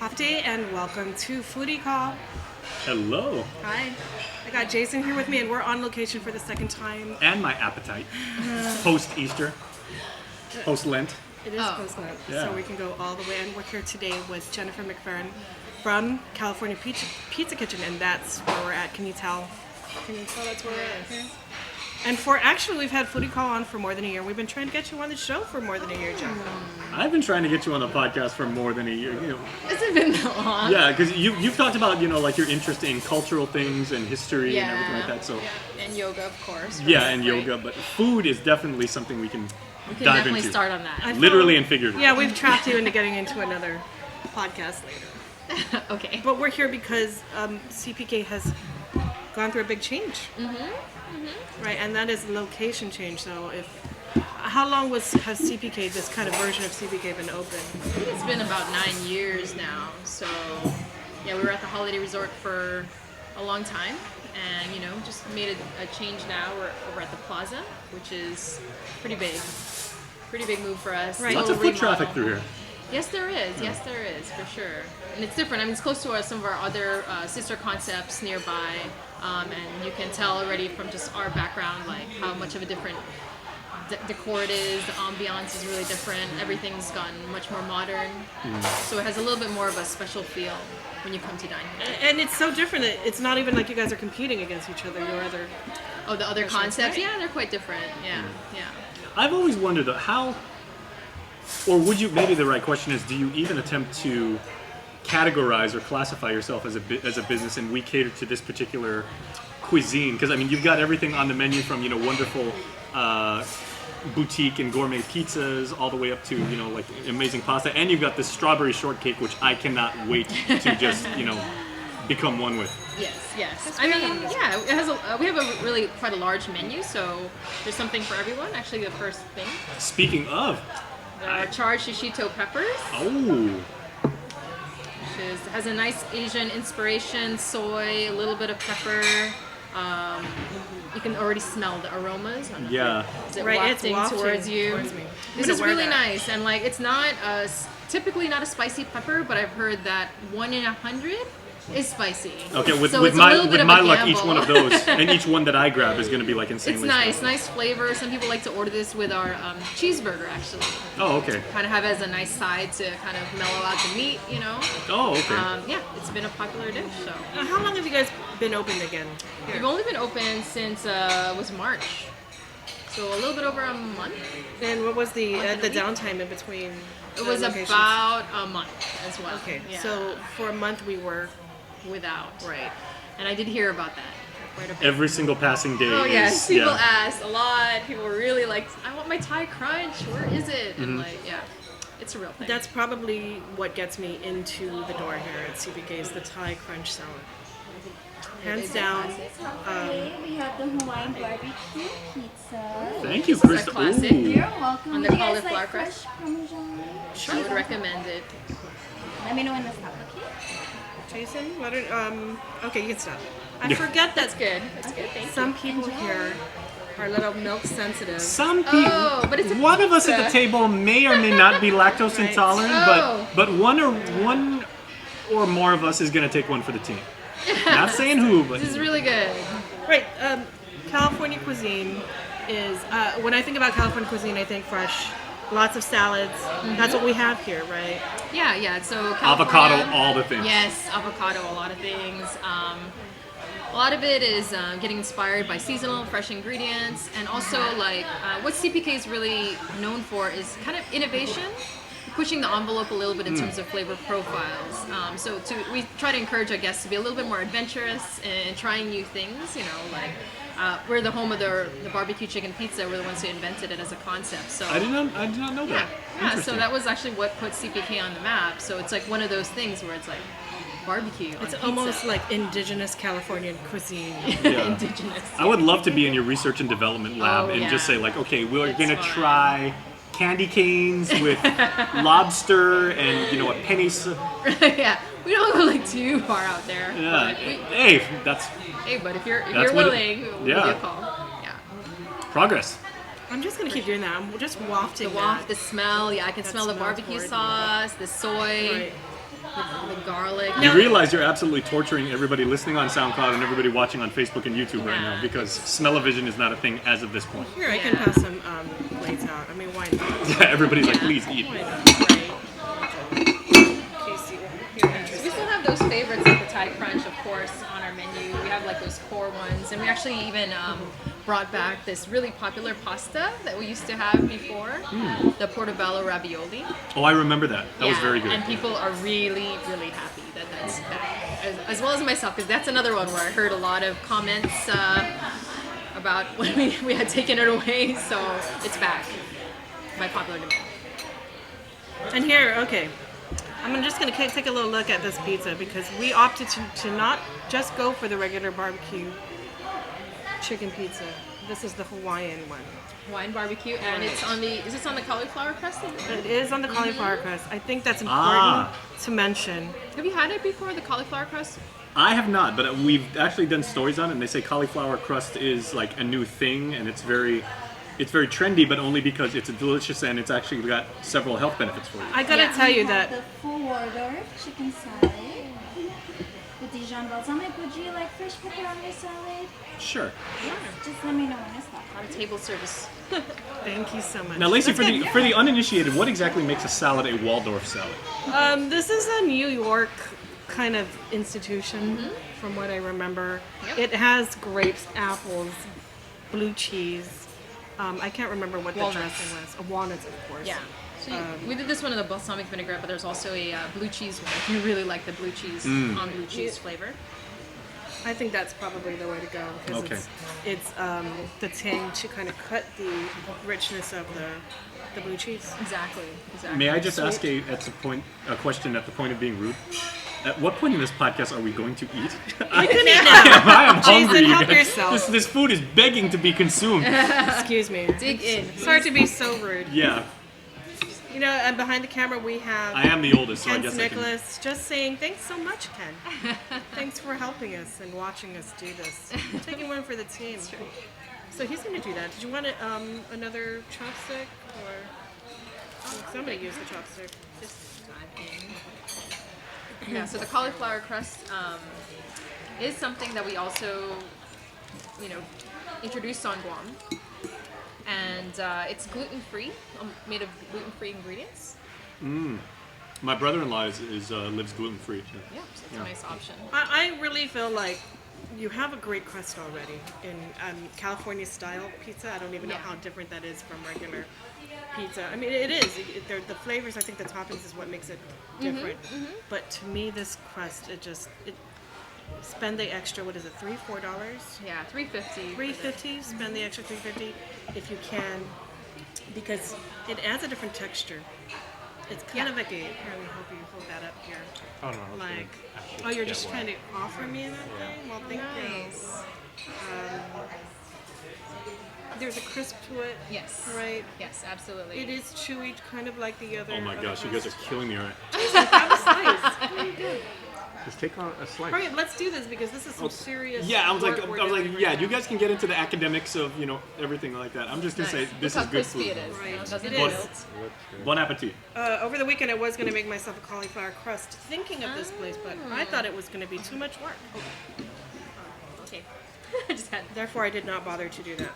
Hafte and welcome to Foodie Call. Hello. Hi. I got Jason here with me and we're on location for the second time. And my appetite. Post-Easter. Post-Lent. It is post-Lent, Yeah. so we can go all the way. And we're here today with Jennifer McFerran from California Pizza Kitchen, and that's where we're at. Can you tell that's where we're at here? And we've had Foodie Call on for more than a year. We've been trying to get you on the show for more than a year, Jen. I've been trying to get you on the podcast for more than a year. Has it been that long? Yeah, because you've talked about, like your interest in cultural things and history and everything like that. So And yoga, of course. yeah, and yoga, but food is definitely something we can dive definitely into. start on that. Literally and figuratively. Yeah, we've trapped you into getting into another podcast later. Okay. But we're here because CPK has gone through a big change. Right, and that is location change. So how long has CPK, this kind of version of CPK, been open? I think it's been about 9 years now. So, yeah, we were at the Holiday Resort for a long time. And, just made a change now. We're over at the Plaza, which is pretty big. Pretty big move for us. Right. Lots of foot traffic through here. Yes, there is. Yes, there is, for sure. And it's different. I mean, it's close to some of our other sister concepts nearby. And you can tell already from just our background, like how much of a different decor it is. The ambiance is really different. Everything's gotten much more modern. So it has a little bit more of a special feel when you come to dine here. And it's so different. It's not even like you guys are competing against each other. Your other The other concepts? right? Yeah, they're quite different. Yeah. I've always wondered how, or would you, maybe the right question is, do you even attempt to categorize or classify yourself as a business, and we cater to this particular cuisine? Because I mean, you've got everything on the menu from wonderful boutique and gourmet pizzas all the way up to like amazing pasta, and you've got this strawberry shortcake, which I cannot wait to just become one with. Yes. I mean, yeah, it has we have a really quite a large menu, so there's something for everyone. Actually, the first thing. Speaking of, There are charred shishito peppers. oh. Has a nice Asian inspiration, soy, a little bit of pepper. You can already smell the aromas. Yeah. Is it Right, it's wafting wafting towards you? towards me. This I'm is gonna wear really that. nice, and like it's not typically not a spicy pepper, but I've heard that 1 in 100 is spicy. Okay, with So it's a my little bit of a luck, each gamble. one of those and each one that I grab is going to be like insanely It's spicy. nice flavor. Some people like to order this with our cheeseburger, actually. Oh, okay. Kind of have it as a nice side to kind of mellow out the meat, Oh, okay. Yeah, it's been a popular dish. So How long have you guys been open again? Here? we've only been open since was March, so a little bit over a month. And what was the and a week. downtime in between? It was locations? about a month as well. Okay, Yeah. so for a month we were without. right. And I did hear about that quite a bit. Every single passing day. Oh yes, people yeah. asked a lot. People were really like, "I want my Thai crunch. Where is it?" And it's a real thing. That's probably what gets me into the door here at CPK is the Thai crunch salad. Hands down. We have the Hawaiian barbecue pizza. Thank you, This is a Chris. classic. Ooh. You're welcome. On the Would you guys cauliflower like crust? fresh Parmesan? I would recommend it. Let me know when to stop, okay? Jason, okay, you can stop. I Yeah. forget That's that good. That's good. Thank you. some people here are a little milk sensitive. Some people, Oh, but it's a one of us at the pizza. table may or may not be lactose Right. intolerant, Oh. but one or more of us is going to take one for the team. Not saying who, but This is really good. Right. California cuisine is, when I think about California cuisine, I think fresh, lots of salads. That's what we have here, right? Yeah. So avocado, California- all the things. Yes, avocado, a lot of things. A lot of it is getting inspired by seasonal, fresh ingredients, and also like what CPK is really known for is kind of innovation, pushing the envelope a little bit in terms of flavor profiles. We try to encourage our guests to be a little bit more adventurous and trying new things. We're the home of the barbecue chicken pizza. We're the ones who invented it as a concept. So I did not know that. yeah. So Interesting. that was actually what put CPK on the map. So it's like one of those things where it's like barbecue. It's on almost pizza. like indigenous Californian cuisine. Yeah. indigenous. I would love to be in your research and development lab and just say like, okay, we're It's going to fun. try candy canes with lobster and a penny. Yeah, we don't go like too far out there. Yeah. But But if you're That's what it- willing, we'll yeah. give you a call. Yeah. progress. I'm just gonna keep doing that. I'm just wafting The waft, the that. smell. Yeah, I can That smell the smells barbecue gorgeous. sauce, the soy. Right. the garlic. You realize you're absolutely torturing everybody listening on SoundCloud and everybody watching on Facebook and YouTube right now because smell-o-vision is not a thing as of this point. Here, I can pass some plates out. I mean, why not? Yeah, everybody's like, please eat. Why not, right? Casey, you're We interested. still have those favorites like the Thai Crunch, of course, on our menu. We have like those core ones, and we actually even brought back this really popular pasta that we used to have before, the portobello ravioli. Oh, I remember that. That was very good. And people are really, really happy that that's back, as well as myself, because that's another one where I heard a lot of comments about when we had taken it away, so it's back by popular demand. And here, okay, I'm just going to take a little look at this pizza because we opted to not just go for the regular barbecue chicken pizza. This is the Hawaiian one. Hawaiian barbecue, and it's on the, is this on the cauliflower crust? It is on the cauliflower crust. I think that's important to mention. Have you had it before, the cauliflower crust? I have not, but we've actually done stories on it, and they say cauliflower crust is like a new thing, and it's very trendy, but only because it's delicious and it's actually got several health benefits for you. I gotta tell you We have that the full order chicken salad with Dijon balsamic. Would you like fresh pepper on your salad? Sure. Just let me know when it's done. On table service. thank you so much. Now, Lacey, for the uninitiated, what exactly makes a salad a Waldorf salad? This is a New York kind of institution, from what I remember. Yep. It has grapes, apples, blue cheese. I can't remember what Walnuts. the dressing was. Walnuts, of course. Yeah. So we did this one in the balsamic vinaigrette, but there's also a blue cheese one if you really like the blue cheese on blue cheese flavor. I think that's probably the way to go because Okay. it's the tang to kind of cut the richness of the blue cheese. Exactly. May I just ask a question at the point of being rude? At what point in this podcast are we going to eat? You can eat now. I am hungry. Jason, help you guys. yourself. This food is begging to be consumed. Excuse me. Dig in. Sorry to be so rude. Yeah, You know, and behind the camera we have I am the oldest, so I Ken's guess I can. Nicolas just saying thanks so much, Ken. Thanks for helping us and watching us do this. Taking one for the team. So he's going to do that. Did you want another chopstick or somebody use the chopstick? Just dive in. Yeah, so the cauliflower crust is something that we also, introduced on Guam. And it's gluten-free, made of gluten-free ingredients. My brother-in-law lives gluten-free too. Yeah, so it's a nice option. I really feel like you have a great crust already in California style pizza. I don't even know how different that is from regular pizza. I mean, it is. The flavors, I think the toppings is what makes it different. But to me, this crust, spend the extra, what is it, $3, $4? Yeah, $3.50. $3.50. Spend the extra $3.50 if you can, because it adds a different texture. It's kind of like a. Here, let me help you hold that up here. Oh no. Like, you're just trying to offer me that? Well, thank you. Nice. There's a crisp to it. Yes. Right. Yes, absolutely. It is chewy, kind of like the other. Oh my other gosh, you guys crust. are killing me, alright. Have a slice. What are you doing? Just take on a slice. All right, let's do this because this is some serious. Yeah, I was work we're doing like, yeah, right you now. guys can get into the academics of, everything like that. I'm just gonna say this Look is how good crispy food. it is. Right. Doesn't It melt. is. Bon appetit. Over the weekend, I was going to make myself a cauliflower crust, thinking of this place, but I thought it was going to be too much work. Okay. I just had. Therefore, I did not bother to do that.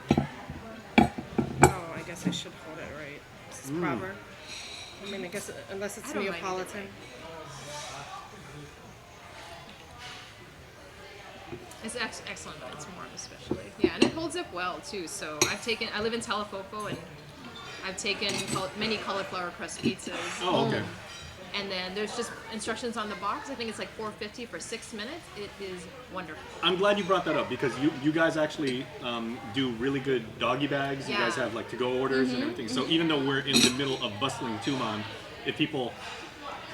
Oh, I guess I should hold it right. This is proper. I mean, I guess unless it's I don't mind Neapolitan. It's excellent, but it's warm especially. Yeah, and it holds up well too. So I live in Telefoco, and I've taken many cauliflower crust pizzas. Oh, okay. And then there's just instructions on the box. I think it's like $4.50 for 6 minutes. It is wonderful. I'm glad you brought that up because you guys actually do really good doggy bags. You Yeah. guys have like to-go orders and everything. So even though we're in the middle of bustling Tucson, if people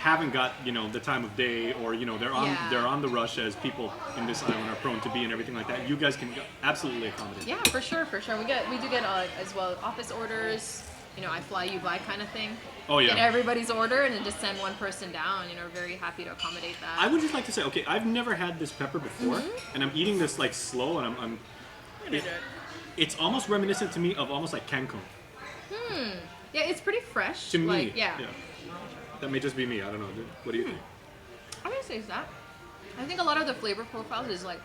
haven't got the time of day or they're on the rush as people in this island are prone to be and everything like that, you guys can absolutely accommodate. Yeah, for sure. We do get as well office orders. I fly you by kind of thing. Oh yeah. Get everybody's order and then just send one person down. We're very happy to accommodate that. I would just like to say, okay, I've never had this pepper before, and I'm eating this like slow, and I'm it's almost reminiscent to me of almost like Cancun. Yeah, it's pretty fresh. To me, Like, yeah. That may just be me. I don't know. What do you think? taste that. I think a lot of the flavor profiles is like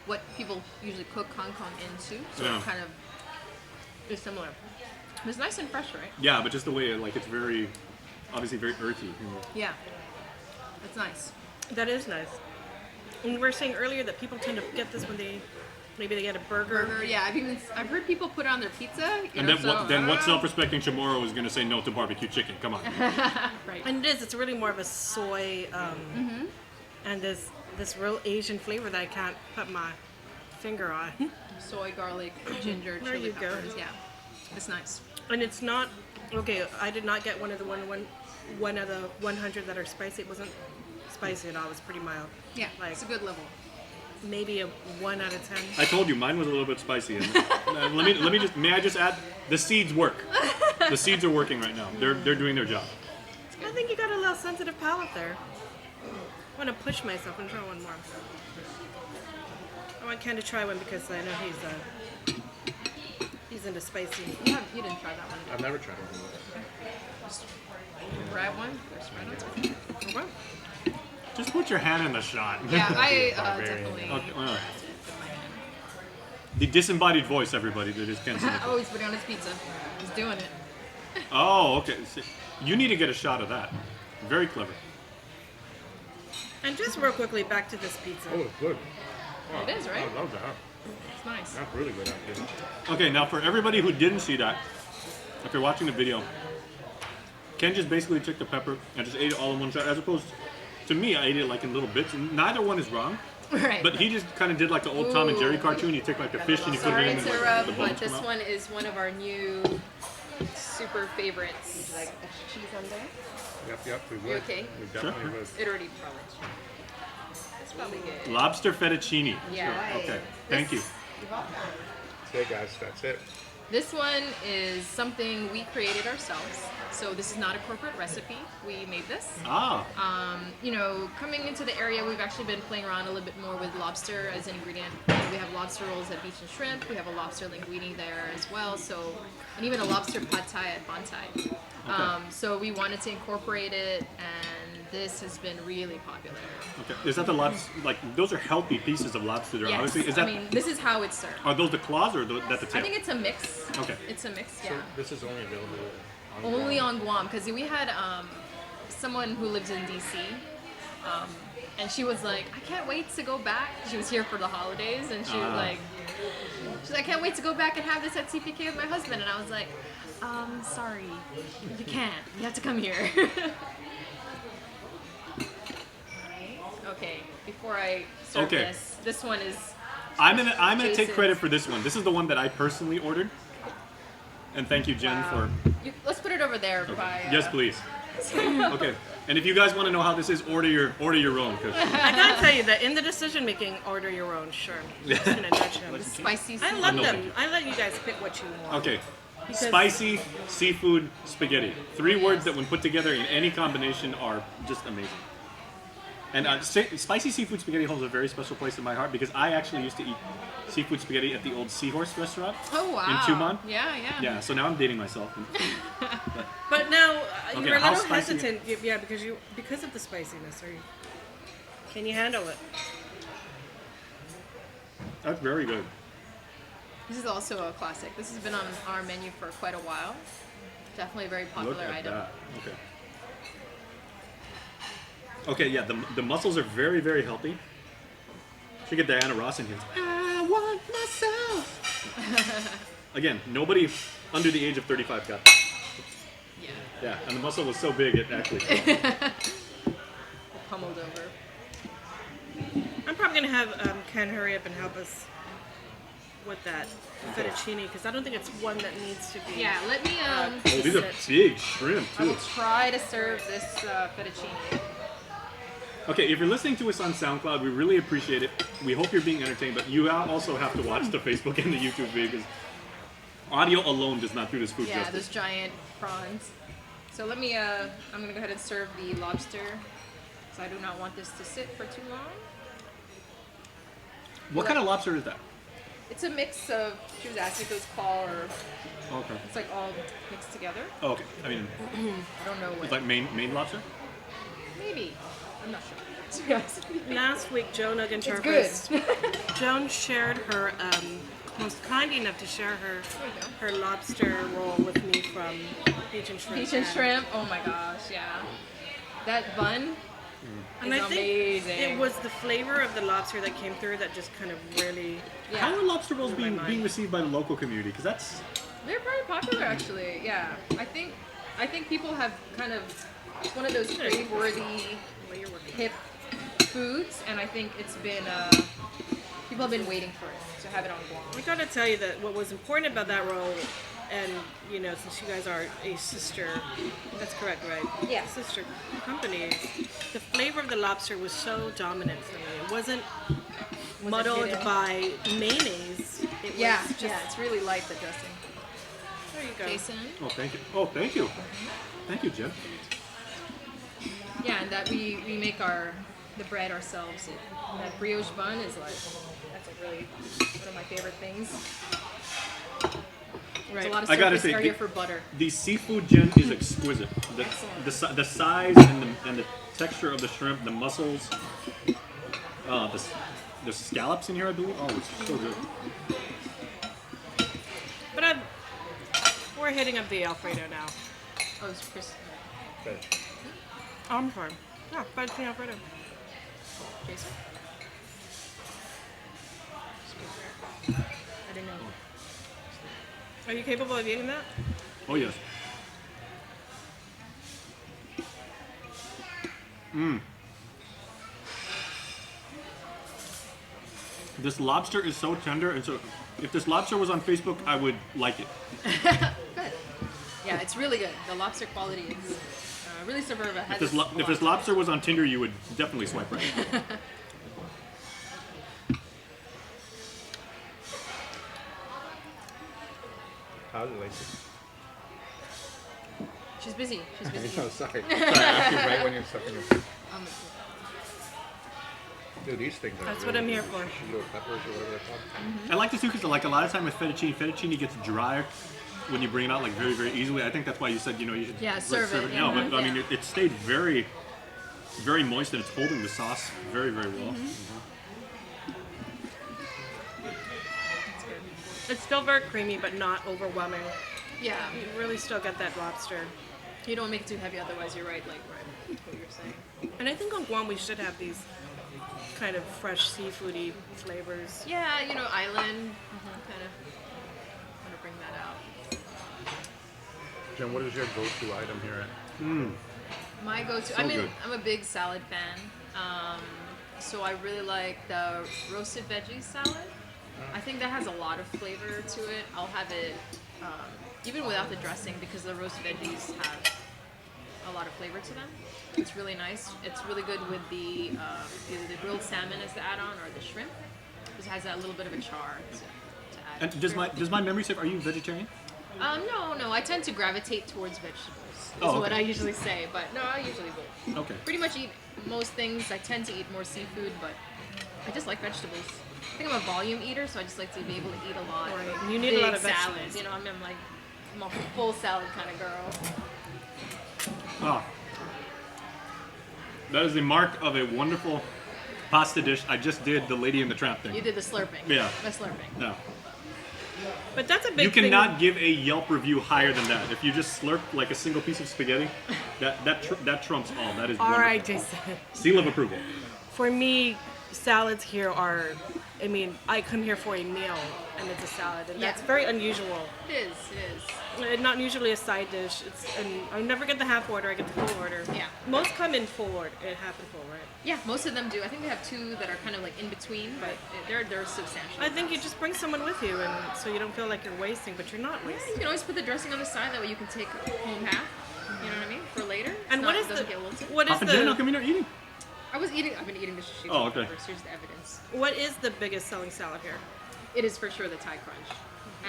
what people usually cook Hong Kong into, so Yeah. it kind of is similar. It's nice and fresh, right? Yeah, but just the way like it's very, obviously very earthy. You know? Yeah, it's nice. That is nice. And we were saying earlier that people tend to get this when maybe they get a burger. Burger, yeah. I've heard people put it on their pizza. And then what self-respecting Chamorro is going to say no to barbecue chicken? Come on. Right. And it's really more of a soy, and this real Asian flavor that I can't put my finger on. Soy, garlic, ginger, There chili you go. peppers. Yeah, it's nice. And it's not okay. I did not get one of the one of the 100 that are spicy. It wasn't spicy at all. It was pretty mild. Yeah, Like- it's a good level. Maybe a 1 out of 10. I told you mine was a little bit spicy. And, may I just add, the seeds work. The seeds are working right now. They're doing their job. I think you got a little sensitive palate there. I want to push myself and try one more. I want Ken to try one because I know he's into spicy. You didn't try that one. I've never tried one. Grab one. There's right on. Well, Just put your hand in the shot. Yeah, I Barbarian. definitely. Okay, the disembodied voice, everybody, that is Ken Smith. Oh, he's putting on his pizza. He's doing it. Oh, okay. You need to get a shot of that. Very clever. and just real quickly, back to this pizza. Oh, it's good. Oh, It is, right? I love that. It's nice. That's really good, actually. Okay, now for everybody who didn't see that, if you're watching the video, Ken just basically took the pepper and just ate it all in one shot, as opposed to me, I ate it like in little bits. And neither one is wrong, Right. but he just kind of did like the old Tom and Jerry Ooh. cartoon. You take like the fish and you put it Sorry in to and like, interrupt, the but bones this come out. one is one of our new super favorites. Like cheese on there? Yep, we would. You okay? We definitely would. It already probably. It's probably good. Lobster fettuccine. Yeah. Sure. Okay. Thank you. Okay, guys, that's it. This one is something we created ourselves. So this is not a corporate recipe. We made this. Ah. You know, coming into the area, we've actually been playing around a little bit more with lobster as an ingredient. We have lobster rolls at Beach and Shrimp. We have a lobster linguine there as well. So, and even a lobster pad thai at Bantai. So we wanted to incorporate it, and this has been really popular. Okay. Is that the lobster? Like those are healthy pieces of lobster. There. Yes, Obviously, is that? I mean, this is how it's served. Are those the claws or that the tail? I think it's a mix. Okay. It's a mix, So yeah. this is only available on Only Guam. on Guam, because we had someone who lives in DC, and she was like, I can't wait to go back. She was here for the holidays, and she was like, I can't wait to go back and have this at CPK with my husband. And I was like, sorry, you can't. You have to come here. Okay, before I serve Okay. this one is. I'm gonna take Jason's. credit for this one. This is the one that I personally ordered. And thank you, Jen, Wow. Let's put it over there by. Yes, please. Okay. And if you guys want to know how this is, order your own. 'Cause I gotta tell you that in the decision making, order your own. Sure. Just gonna nudge him. Spicy. I love No, thank them. you. I let you guys pick what you want. okay. Because- Spicy seafood spaghetti. 3 words that, when put together in any combination, are just amazing. And spicy seafood spaghetti holds a very special place in my heart because I actually used to eat seafood spaghetti at the old Seahorse restaurant Oh wow. in Tumon. Yeah. Yeah, so now I'm dating myself. But now Okay, you're a how little spicy- hesitant, yeah, because of the spiciness. Can you handle it? That's very good. This is also a classic. This has been on our menu for quite a while. Definitely a very Look popular at item. that. Okay. Okay, yeah, the mussels are very, very healthy. Should get Diana Ross in here. I want myself. Again, nobody under the age of 35 got that. Yeah. Yeah, and the mussel was so big it actually. Pummeled over. I'm probably gonna have Ken hurry up and help us with that fettuccine because I don't think it's one that needs to be. Yeah, let me Oh, these are big shrimp I will too. try to serve this fettuccine. Okay, if you're listening to us on SoundCloud, we really appreciate it. We hope you're being entertained, but you also have to watch the Facebook and the YouTube video because audio alone does not do this food Yeah, justice. those giant prawns. So let me, I'm gonna go ahead and serve the lobster. So I do not want this to sit for too long. What kind of lobster is that? It's a mix of, she was asking if it was claw or, Okay. it's like all mixed together. Oh, okay. I mean, I don't know what. it's like Maine lobster? Maybe. I'm not sure. To be honest with you. Last week, Joan It's Uggenturfus, good. Joan shared her, was kind enough to share her lobster roll with me from Beach and Shrimp. Peach and shrimp. Oh my gosh, yeah. That bun And is I think amazing. it was the flavor of the lobster that came through that just kind of really. Yeah. How are lobster rolls Blew my mind. being received by the local community? Because that's They're very popular, actually. Yeah, I think people have kind of, it's one of those crave-worthy, hip foods, and I think it's been people have been waiting for it to have it on Guam. I gotta tell you that what was important about that roll, and you know, since you guys are a sister, that's correct, right? Yeah. Sister companies. The flavor of the lobster was so dominant for me. It wasn't muddled hidden. by mayonnaise. It Yeah, was just, yeah, it's really light, the dressing. There you go. Jason? oh thank you. Oh thank you. Thank you, Jen. Yeah, and that we make the bread ourselves. That brioche bun is like, that's like really one of my favorite things. There's a lot of I gotta surface say, area the- for butter. The seafood, Jen, is exquisite. The size and the texture of the shrimp, the mussels, the scallops in here, I believe. Oh, it's so good. But we're hitting up the Alfredo now. Oh, it's crisp. Okay. Oh, I'm sorry. Yeah, fettuccine Alfredo. Jason? I didn't know. Are you capable of eating that? Oh yes. This lobster is so tender, and so if this lobster was on Facebook, I would like it. Good. Yeah, it's really good. The lobster quality is really superb. It has If this lobster was on Tinder, you would definitely swipe right. How's it, Lacey? She's busy. She's busy. Oh, sorry. Sorry, I asked you right when you're sucking your food. Um, Dude, these things are That's really what I'm here good. for. Little peppers or whatever they're called. I like this too because like a lot of time with fettuccine gets dry when you bring it out like very, very easily. I think that's why you said, you know, you should Yeah, like, serve it, No, yeah. but I mean, Yeah. it stayed very, very moist and it's holding the sauce very, very well. It's still very creamy, but not overwhelming. yeah. You really still get that lobster. You don't make it too heavy, otherwise you're right. Like what you're saying. And I think on Guam we should have these kind of fresh seafoody flavors. Yeah, you know, island. Kind of bring that out. Jen, what is your go-to item here at? My go-to. So I mean, good. I'm a big salad fan. So I really like the roasted veggie salad. I think that has a lot of flavor to it. I'll have it even without the dressing because the roasted veggies have a lot of flavor to them. It's really nice. It's really good with the either the grilled salmon as the add-on or the shrimp. It has that little bit of a char to add. And does my memory serve? Are you vegetarian? No. I tend to gravitate towards vegetables. Is Oh, what okay. I usually say. But no, I usually will. Okay. Pretty much eat most things. I tend to eat more seafood, but I just like vegetables. I think I'm a volume eater, so I just like to be able to eat a lot. Right. You need a Big lot of salads. vegetables. You know, I'm a full salad kind of girl. Ah. That is the mark of a wonderful pasta dish. I just did the Lady and the Tramp thing. You did the slurping. Yeah. The slurping. No. But that's a big You thing. cannot give a Yelp review higher than that. If you just slurp like a single piece of spaghetti, that trumps all. That is All wonderful. right, Jason. Seal of approval. For me, salads here are. I mean, I come here for a meal, and it's a salad, and that's Yeah. very unusual. It is. And not usually a side dish. And I never get the half order. I get the full order. Yeah. Most come in full order. Half and full, right? Yeah, most of them do. I think we have two that are kind of like in between, but they're substantial. I think you just bring someone with you, and so you don't feel like you're wasting, but you're not Yeah, you wasting. can always put the dressing on the side. That way you can take home half. You know what I mean? For later. And what is doesn't get wilted. what is Papa Jen, how the come you're not eating? I've been eating the sashimi. Oh, okay. First. Here's the evidence. what is the biggest selling salad here? It is for sure the Thai crunch.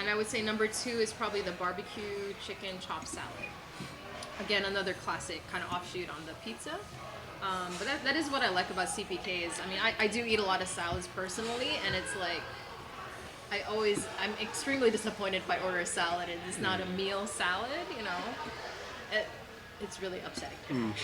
And I would say number 2 is probably the barbecue chicken chopped salad. Again, another classic kind of offshoot on the pizza. But that is what I like about CPKs. I mean, I do eat a lot of salads personally, and it's like, I'm extremely disappointed if I order a salad and it's not a meal salad, you know? it's really upsetting.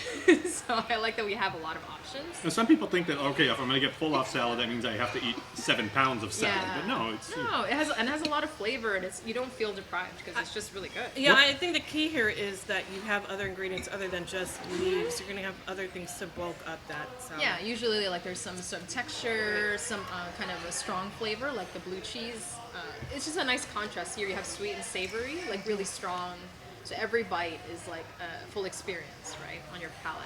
So I like that we have a lot of options. Now, some people think that, okay, if I'm going to get full off salad, that means I have to eat 7 pounds of salad. Yeah. But no, it's... It has a lot of flavor, and you don't feel deprived because it's just really good. Yeah, I think the key here is that you have other ingredients other than just leaves. You're gonna have other things to bulk up that salad. Yeah, usually like there's some texture, some kind of a strong flavor, like the blue cheese. It's just a nice contrast here. You have sweet and savory, like really strong. So every bite is like a full experience, right, on your palate.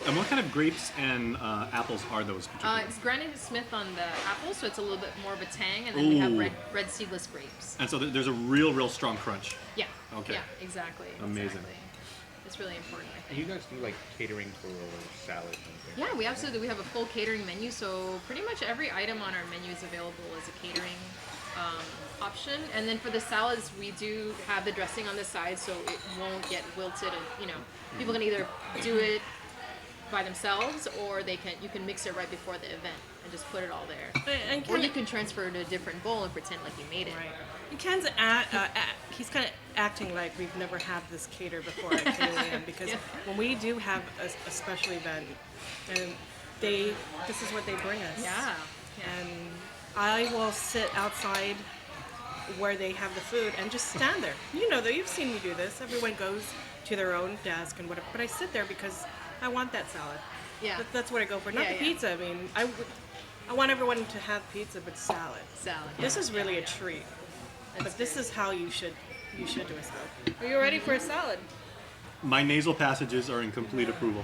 And what kind of grapes and apples are those? It's Granny Smith on the apple, so it's a little bit more of a tang, and then we have Ooh. red seedless grapes. And so there's a real strong crunch. Yeah. Okay. Yeah, exactly. Amazing. Exactly. It's really important, I think. You guys do like catering for salads and things? Yeah, we absolutely. We have a full catering menu, so pretty much every item on our menu is available as a catering option. And then for the salads, we do have the dressing on the side, so it won't get wilted. And people can either do it by themselves, or you can mix it right before the event and just put it all there. And Or you can transfer it to a different bowl and pretend like you made it. Right. Ken's he's kind of acting like we've never had this cater before at KUAm because when we do have a special event, and this is what they bring us. Yeah. And I will sit outside where they have the food and just stand there. You've seen me do this. Everyone goes to their own desk and whatever, but I sit there because I want that salad. Yeah. That's what I go for. Not Yeah, the yeah. pizza. I mean, I want everyone to have pizza, but salad. Salad. This is really a treat. But this is how you should do a salad. Are you ready for a salad? My nasal passages are in complete approval.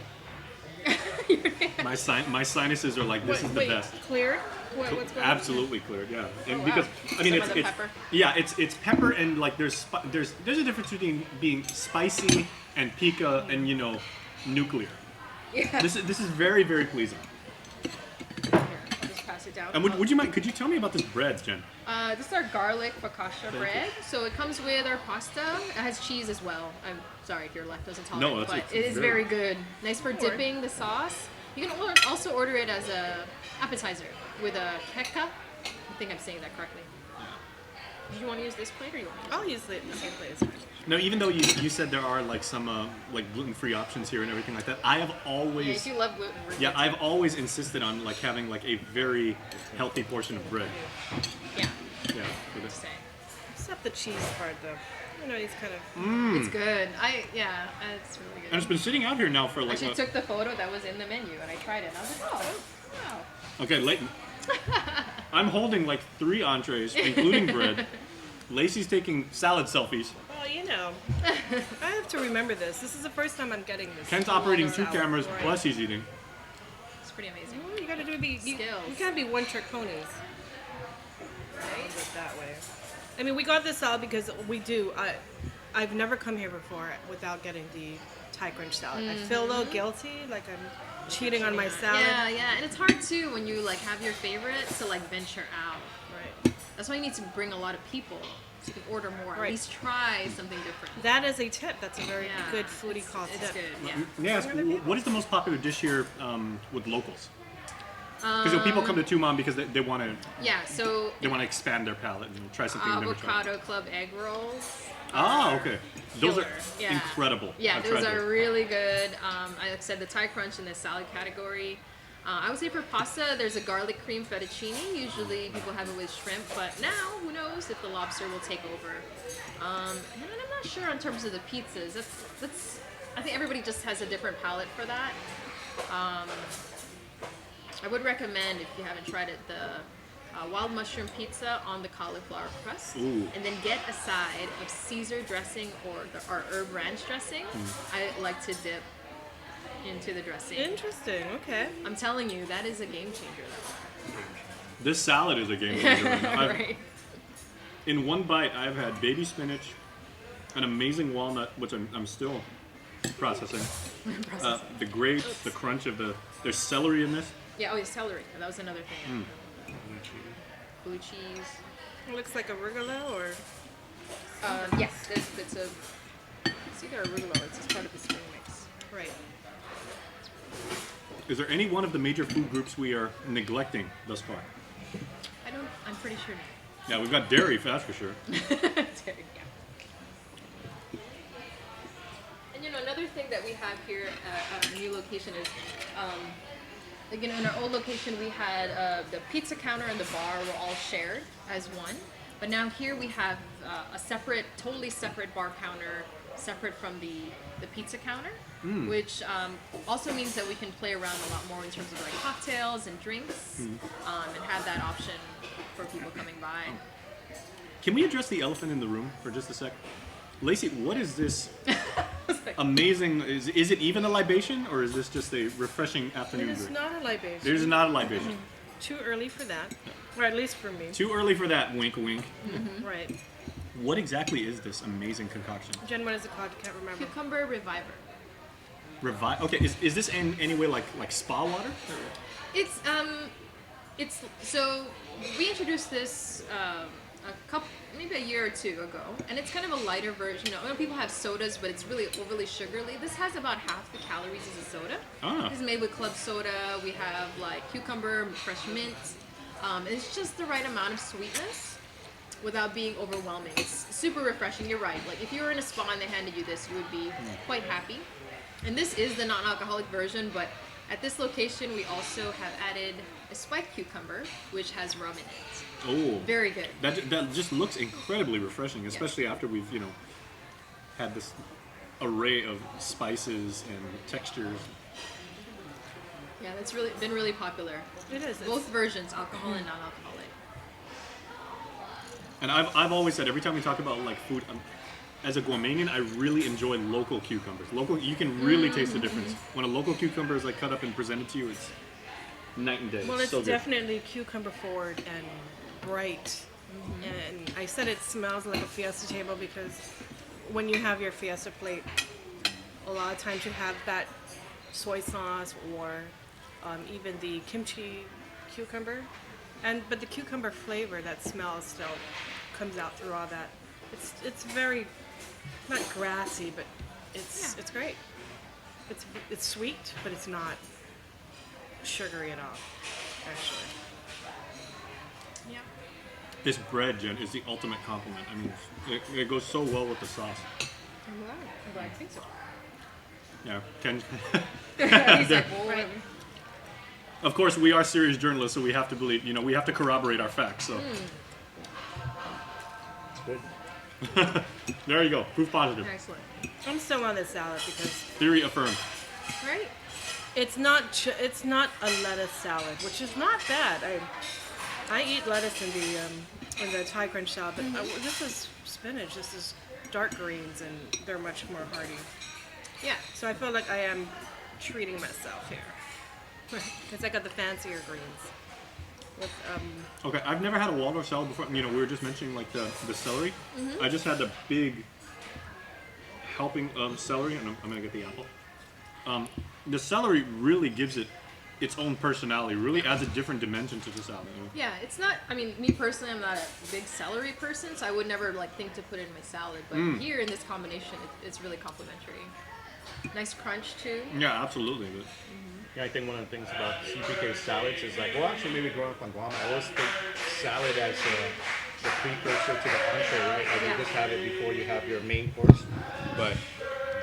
My sinuses are like, this is the best. Cleared? What's going on? Absolutely cleared, yeah. And wow. because I mean, Some of the pepper? Yeah, it's pepper and like there's a difference between being spicy and pica and nuclear. Yeah. This is very pleasing. Here, I'll just pass it down. And would you mind? Could you tell me about this bread, Jen? This is our garlic focaccia bread. So it comes with our pasta. It has cheese as well. I'm sorry if you're lactose intolerant, No, but it's it is very- very good. Nice for dipping the sauce. You can also order it as a appetizer with a keka. I think I'm saying that correctly. Do you want to use this plate or you want to use I'll use the same plate. It's fine. No, even though you said there are like some like gluten-free options here and everything like that, I have always Yeah, if you love gluten, we're good I've always insisted on like having like a very healthy portion of bread. too. Yeah, Yeah. For this. same. Except the cheese part, though. He's kind of... It's good. It's really good. And it's been sitting out here now for I like. actually took the photo that was in the menu and I tried it and I was like, oh, wow. Okay, Leighton. I'm holding like 3 entrees, including bread. Lacey's taking salad selfies. Well, I have to remember this. This is the first time I'm getting this. Ken's operating 2 salad. cameras, Right. plus he's eating. It's pretty amazing. You gotta do you Skills. can't be one-trick ponies. Right? Do it that way. I mean, we got this salad because we do. I've never come here before without getting the Thai crunch salad. I feel a little guilty, like I'm cheating on my salad. Yeah, and it's hard too when you like have your favorite to like venture out. Right. That's why you need to bring a lot of people so you can order more. At Right. least try something different. That is a tip. That's a very Yeah. good foodie call It's tip. good. Yeah. May I ask, what is the most popular dish here with locals? Because people come to KUAm because they want to Yeah. So expand their palate and try something they've never tried. avocado club egg rolls. Ah, okay. Those Killer. are Yeah. incredible. Yeah, I've those tried are really good. Like I said, the Thai crunch in the salad category. I would say for pasta, there's a garlic cream fettuccine. Usually people have it with shrimp, but now who knows if the lobster will take over. And then I'm not sure in terms of the pizzas. That's I think everybody just has a different palate for that. I would recommend, if you haven't tried it, the wild mushroom pizza on the cauliflower crust. Ooh. And then get a side of Caesar dressing or our herb ranch dressing. I like to dip into the dressing. Interesting. Okay. I'm telling you, that is a game changer. This salad is a game changer. Right. In one bite, I've had baby spinach, an amazing walnut, which I'm still processing. The grapes, the crunch of there's celery in this. Yeah, celery. That was another thing. Blue cheese. It looks like arugula or... Yes, it's either arugula or it's just part of the spring mix. Right. Is there any one of the major food groups we are neglecting thus far? I'm pretty sure. Yeah, we've got dairy, that's for sure. Yeah. And another another thing that we have here at our new location is, again, in our old location we had the pizza counter and the bar were all shared as one, but now here we have a separate, totally separate bar counter, separate from the pizza counter, which also means that we can play around a lot more in terms of like cocktails and drinks, and have that option for people coming by. Can we address the elephant in the room for just a sec? Lacey, what is this amazing? Is it even a libation, or is this just a refreshing afternoon It is drink? not a libation. It is not a libation. Too early for that, or at least for me. Too early for that. Wink, wink. Right. What exactly is this amazing concoction? Jen, what is it called? I can't remember. Cucumber Reviver. Okay, is this in any way like spa water? It's so we introduced this maybe a year or two ago, and it's kind of a lighter version. You know, people have sodas, but it's really overly sugary. This has about half the calories as a soda. It's made with club soda. We have like cucumber, fresh mint. It's just the right amount of sweetness without being overwhelming. It's super refreshing. You're right. Like if you were in a spa and they handed you this, you would be quite happy. And this is the non-alcoholic version, but at this location we also have added a spiked cucumber, which has rum in it. Oh, Very good. That just looks incredibly refreshing, especially after we've had this array of spices and textures. Yeah, that's really been really popular. It is. Both versions, alcohol and non-alcoholic. And I've always said every time we talk about like food, as a Guamanian, I really enjoy local cucumbers. You can really taste the difference when a local cucumber is like cut up and presented to you. It's night and day. Well, it's so good. definitely cucumber forward and bright. And I said it smells like a fiesta table because when you have your fiesta plate, a lot of times you have that soy sauce or even the kimchi cucumber, but the cucumber flavor, that smell still comes out through all that. It's very not grassy, but it's great. It's sweet, but it's not sugary at all, actually. Yeah. This bread, Jen, is the ultimate compliment. I mean, it goes so well with the sauce. I'm glad. I think so. Yeah, Ken. He's like, well, Right. Of course, we are serious journalists, so we have to believe. We have to corroborate our facts. So It's good. there you go, proof positive. Excellent. I'm still on this salad because Theory affirmed. Right? it's not a lettuce salad, which is not bad. I eat lettuce in the Thai crunch salad, but this is spinach. This is dark greens, and they're much more hearty. Yeah. So I feel like I am treating myself here because I got the fancier greens. With Okay, I've never had a Waldorf salad before. We were just mentioning like the celery. I just had the big helping of celery, and I'm gonna get the apple. The celery really gives it its own personality. Really adds a different dimension to the salad. Yeah, it's not. I mean, me personally, I'm not a big celery person, so I would never like think to put it in my salad. But here in this combination, it's really complimentary. Nice crunch too. Yeah, absolutely. But Yeah, I think one of the things about CPK salads is like, well, actually, maybe growing up on Guam, I always think salad as the precursor to the entree, right? Like you just have it before you have your main course. But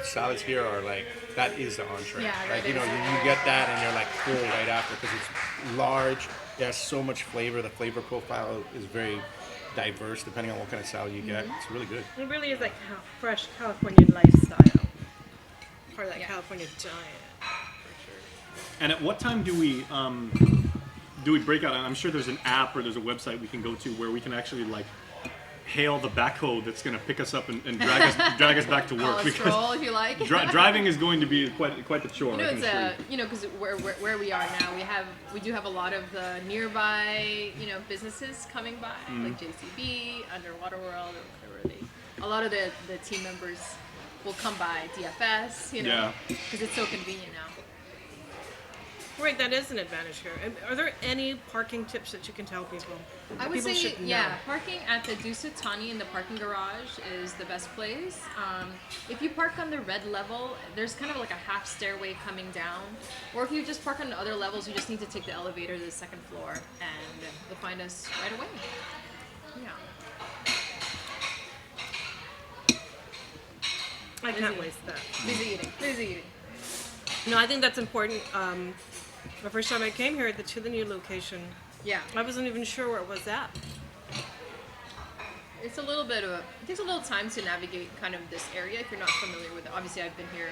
salads here are like, that is the entree. Yeah, like, that you know, is. you get that and you're like full right after because it's large. It has so much flavor. The flavor profile is very diverse depending on what kind of salad you get. It's really good. it really is like fresh California lifestyle, or like California diet. And at what time do we break out? I'm sure there's an app or there's a website we can go to where we can actually like hail the backhoe that's going to pick us up and drag us back to work. Call a stroll if you like. Driving is going to be quite the chore. I can assure you. Because where we are now, we do have a lot of the nearby, businesses coming by, like JCB, Underwater World, or whatever a lot of the team members will come by, DFS, Yeah. because it's so convenient now. Right, that is an advantage here. And are there any parking tips that you can tell people? I would People say, should know? parking at the Dusatani in the parking garage is the best place. If you park on the red level, there's kind of like a half stairway coming down. Or if you just park on the other levels, you just need to take the elevator to the second floor, and you'll find us right away. Yeah. I can't waste that. Busy eating. busy. No, I think that's important. The first time I came here to the new location, Yeah. I wasn't even sure where it was at. It's a little bit of it takes a little time to navigate kind of this area if you're not familiar with it. Obviously, I've been here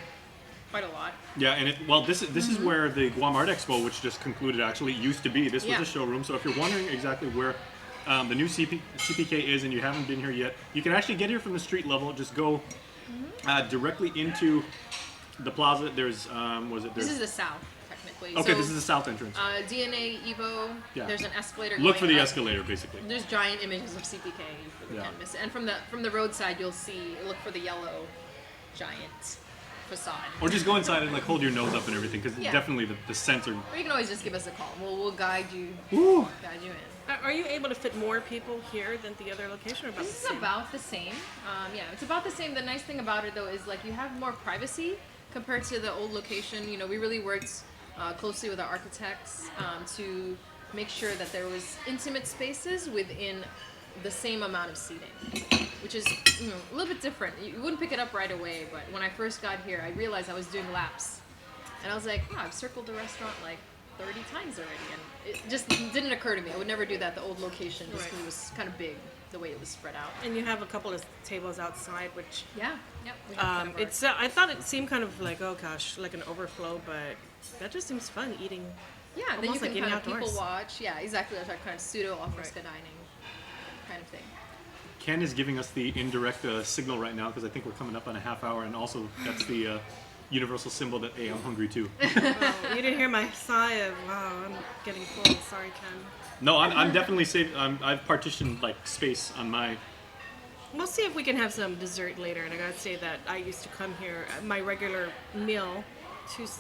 quite a lot. Yeah, and this is where the Guam Art Expo, which just concluded, actually used to be. This was Yeah. a showroom. So if you're wondering exactly where the new CPK is and you haven't been here yet, you can actually get here from the street level. Just go directly into the plaza. There's This is the south, technically. okay, So, this is the south entrance. DNA Evo. Yeah. There's an escalator. Look going for the up. escalator, basically. There's giant images of CPK. You really Yeah. can't miss it. And from the roadside, you'll see. Look for the yellow giant facade. Or just go inside and like hold your nose up and everything, because Yeah. definitely the scents are. Or you can always just give us a call. We'll guide you Woo! in. Are you able to fit more people here than the other location? Or about This the is same? about the same. Yeah, it's about the same. The nice thing about it though is like you have more privacy compared to the old location. You know, we really worked closely with our architects to make sure that there was intimate spaces within the same amount of seating, which is a little bit different. You wouldn't pick it up right away, but when I first got here, I realized I was doing laps, and I was like, I've circled the restaurant like 30 times already, and it just didn't occur to me. I would never do that at the old location just because it was kind of big the way it was spread out. And you have a couple of tables outside, which Yeah, yep. We have kind of our- it's. I thought it seemed kind of like, oh gosh, like an overflow, but that just seems fun eating. yeah, then you almost can like eating kind of people outdoors. watch. Yeah, exactly. That's like kind of pseudo al fresco dining kind of thing. Ken is giving us the indirect signal right now because I think we're coming up on a half hour, and also that's the universal symbol that, hey, I'm hungry too. Oh, you didn't hear my sigh of wow, I'm getting full. Sorry, Ken. No, I'm definitely safe. I've partitioned like space on my. We'll see if we can have some dessert later. And I gotta say that I used to come here. My regular meal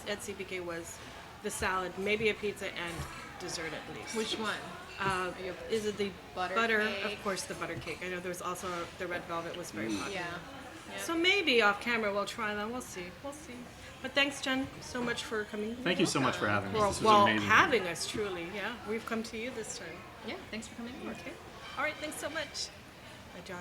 at CPK was the salad, maybe a pizza, and dessert at least. Which one? Is it the Butter Of cake? course, the butter cake. I know there was also the red velvet was very popular. Yeah. So maybe off camera we'll try that. We'll see. We'll see. But thanks, Jen, so much for coming. Thank you so much for having us. This was Well, amazing. having us truly. Yeah, we've come to you this time. Yeah. Thanks for coming over. Okay. All right. Thanks so much. Bye, Joss.